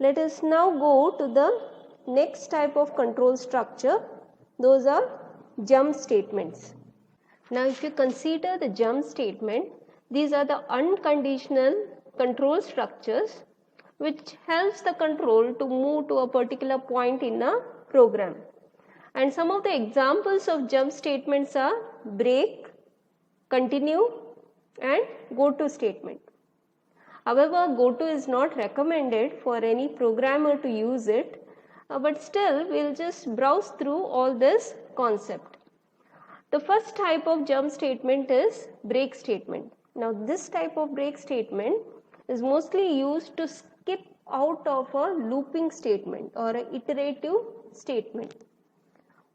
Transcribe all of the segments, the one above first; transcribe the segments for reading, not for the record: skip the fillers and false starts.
Let us now go to the next type of control structure. Those are jump statements. Now if you consider the jump statement, these are the unconditional control structures which helps the control to move to a particular point in a program. And some of the examples of jump statements are break, continue and go to statement. However, go to is not recommended for any programmer to use it, but still we will just browse through all this concept. The first type of jump statement is break statement. Now this type of break statement is mostly used to skip out of a looping statement or an iterative statement.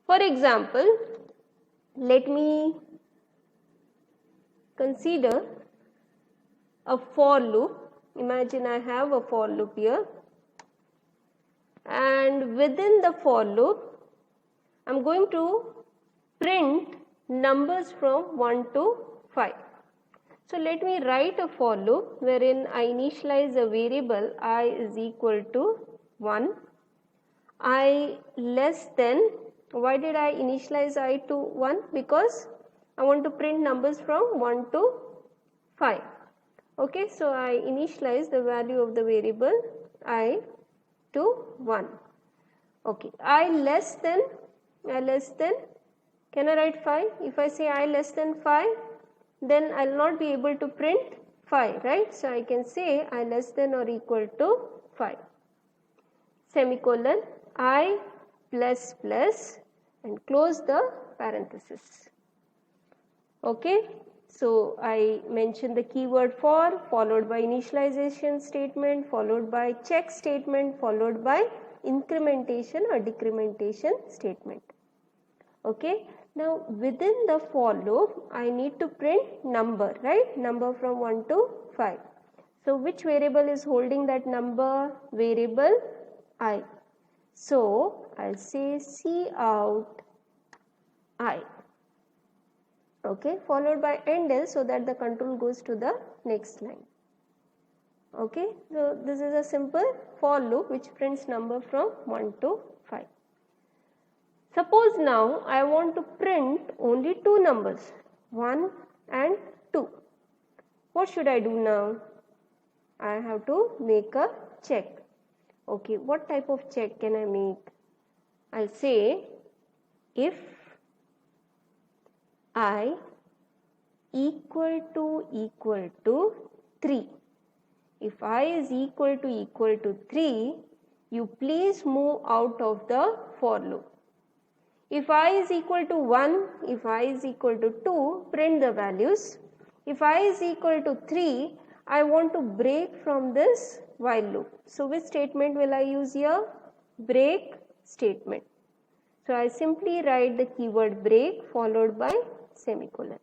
For example, let me consider a for loop. Imagine I have a for loop here, and within the for loop I am going to print numbers from 1 to 5. So let me write a for loop wherein I initialize a variable I is equal to 1, I less than, why did I initialize I to 1? Because I want to print numbers from 1 to 5. Okay, so I initialize the value of the variable I to 1. Okay, I less than, can I write 5? If I say I less than 5, then I will not be able to print 5, right? So I can say I less than or equal to 5, semicolon, I plus plus and close the parenthesis. Okay, so I mentioned the keyword for, followed by initialization statement, followed by check statement, followed by incrementation or decrementation statement. Okay, now within the for loop I need to print number, right? Number from 1 to 5. So which variable is holding that number? Variable I. So I'll say cout I. Okay, followed by endl so that the control goes to the next line. Okay, so this is a simple for loop which prints number from 1 to 5. Suppose now I want to print only two numbers, 1 and 2. What should I do now? I have to make a check. Okay, what type of check can I make? I'll say if I equal to 3. If I is equal to 3, you please move out of the for loop. If I is equal to 1, if I is equal to 2, print the values. If I is equal to 3, I want to break from this while loop. So which statement will I use here? Break statement. So I simply write the keyword break followed by semicolon.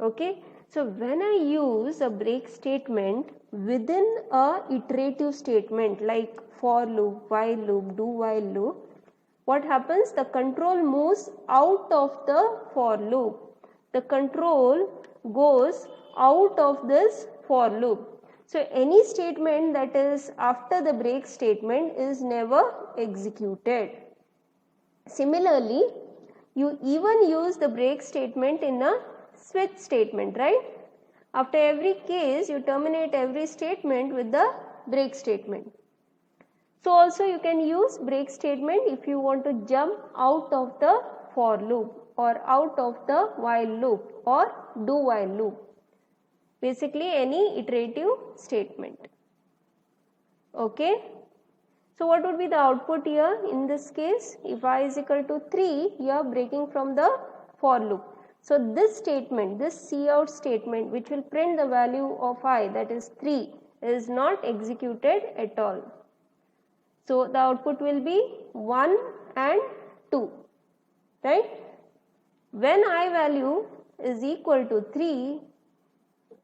Okay, so when I use a break statement within a iterative statement like for loop, while loop, do while loop, what happens? The control moves out of the for loop. The control goes out of this for loop. So any statement that is after the break statement is never executed. Similarly, you even use the break statement in a switch statement, right? After every case, you terminate every statement with the break statement. So also you can use break statement if you want to jump out of the for loop or out of the while loop or do while loop. Basically any iterative statement. Okay. So what would be the output here in this case? If I is equal to 3, you are breaking from the for loop. So this statement, this cout statement which will print the value of I, that is 3, is not executed at all. So the output will be 1 and 2, right? When I value is equal to 3,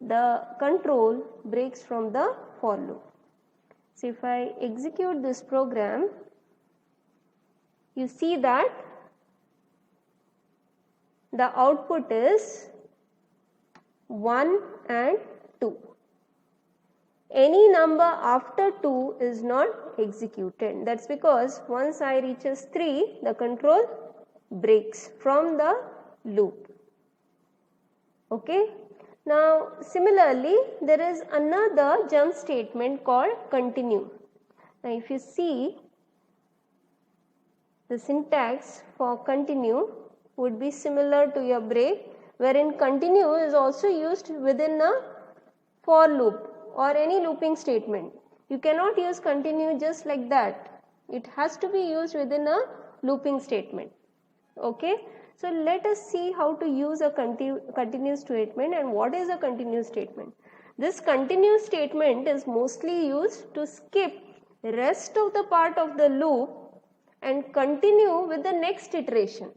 the control breaks from the for loop. So if I execute this program, you see that the output is 1 and 2. any number after 2 is not executed. That's because once I reaches 3, the control breaks from the loop. Okay. Now similarly, there is another jump statement called continue. Now if you see, the syntax for continue would be similar to your break, wherein continue is also used within a for loop or any looping statement. You cannot use continue just like that. It has to be used within a looping statement. Okay. So let us see how to use a continue statement and what is a continue statement. This continue statement is mostly used to skip rest of the part of the loop and continue with the next iteration.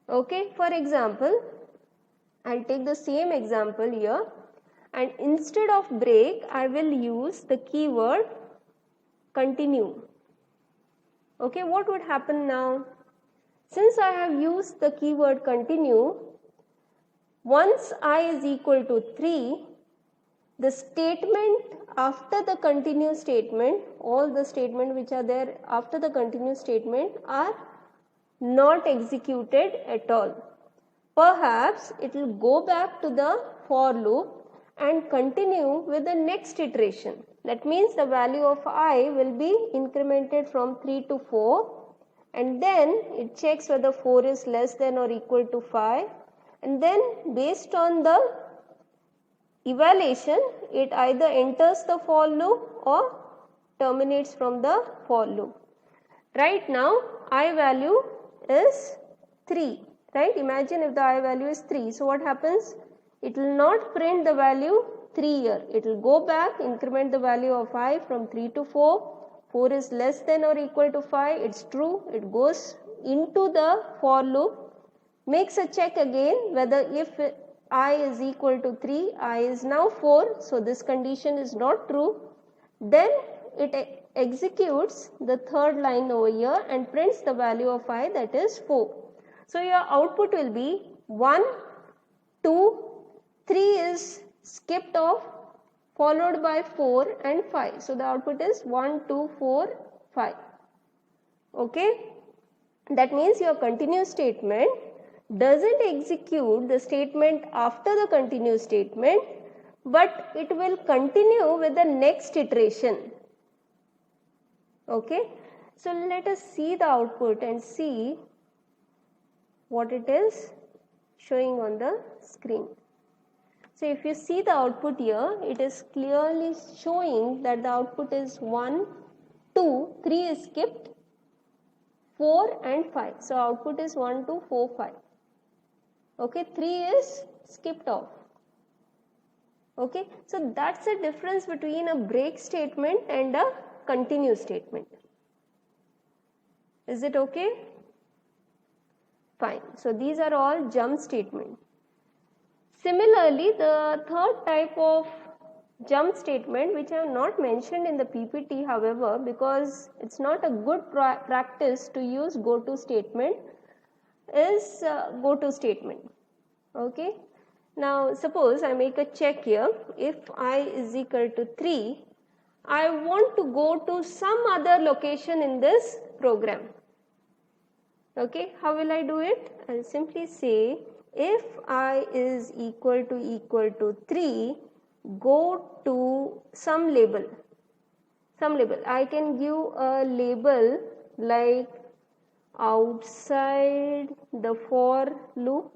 Okay. For example, I'll take the same example here, and instead of break I will use the keyword continue. Okay, what would happen now? Since I have used the keyword continue, once I is equal to 3, the statement after the continue statement, all the statements which are there after the continue statement are not executed at all. Perhaps it will go back to the for loop and continue with the next iteration. That means the value of I will be incremented from 3 to 4, and then it checks whether 4 is less than or equal to 5, and then based on the evaluation it either enters the for loop or terminates from the for loop. Right now I value is 3, right? Imagine if the I value is 3, so what happens? It will not print the value 3 here. It will go back, increment the value of I from 3 to 4. 4 is less than or equal to 5. It's true. It goes into the for loop, makes a check again whether if I is equal to 3, I is now 4. So this condition is not true. Then it executes the third line over here and prints the value of I, that is 4. So your output will be 1, 2, 3 is skipped off, followed by 4 and 5. So the output is 1, 2, 4, 5. Okay. That means your continue statement doesn't execute the statement after the continue statement, but it will continue with the next iteration. Okay. So let us see the output and see what it is showing on the screen. So if you see the output here, it is clearly showing that the output is 1, 2, 3 is skipped, 4 and 5. So output is 1, 2, 4, 5. Okay, 3 is skipped off. Okay, so that's the difference between a break statement and a continue statement. Is it okay? Fine. So these are all jump statements. Similarly, the third type of jump statement, which I have not mentioned in the PPT, however, because it's not a good practice to use goto statement, is goto statement. Okay. Now suppose I make a check here. If I is equal to 3, I want to go to some other location in this program. Okay, how will I do it? I'll simply say if I is equal to 3, go to some label. I can give a label like outside the for loop.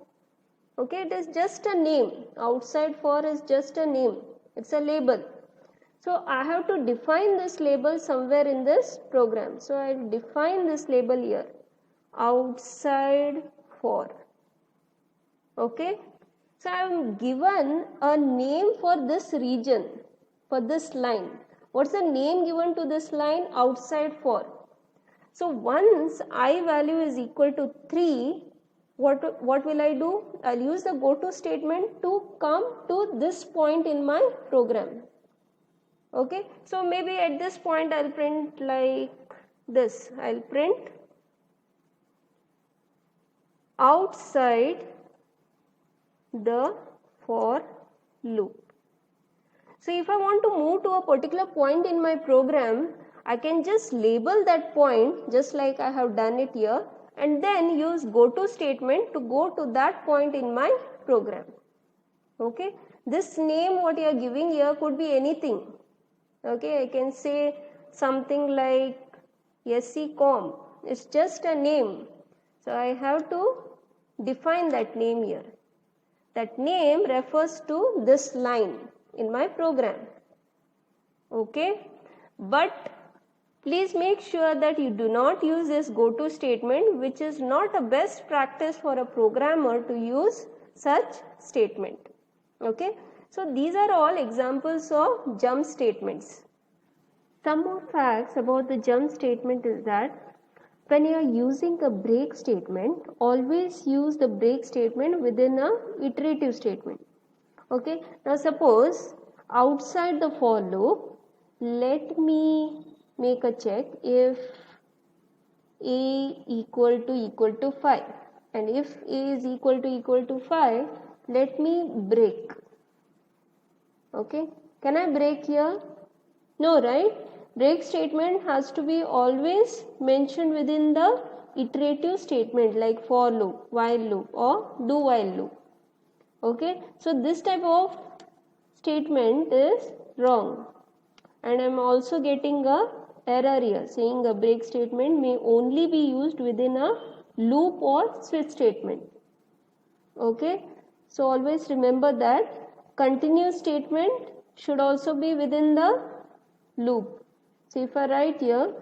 Okay, it is just a name. Outside for is just a name. It's a label. So I have to define this label somewhere in this program. So I will define this label here. Outside for. Okay. So I am given a name for this region, for this line. What's the name given to this line? Outside for. So once I value is equal to 3, what will I do? I'll use the goto statement to come to this point in my program. Okay. So maybe at this point I'll print like this. I'll print outside the for loop. So if I want to move to a particular point in my program, I can just label that point just like I have done it here, and then use go to statement to go to that point in my program. Okay, this name what you are giving here could be anything. Okay, I can say something like SCCOM. It's just a name. So I have to define that name here. That name refers to this line in my program. Okay, but please make sure that you do not use this go to statement, which is not a best practice for a programmer to use such statement. Okay, so these are all examples of jump statements. Some more facts about the jump statement is that when you are using a break statement, always use the break statement within a iterative statement. Okay, now suppose outside the for loop, let me make a check if a equal to 5, and if a is equal to 5, let me break. Okay, can I break here? No, right? Break statement has to be always mentioned within the iterative statement like for loop, while loop or do while loop. Okay, so this type of statement is wrong, and I am also getting a error here saying a break statement may only be used within a loop or switch statement. Okay, so always remember that continuous statement should also be within the loop. So if I write here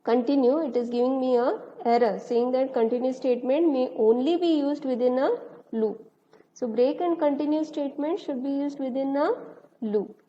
continue, it is giving me a error saying that continuous statement may only be used within a loop. So break and continue statement should be used within a loop.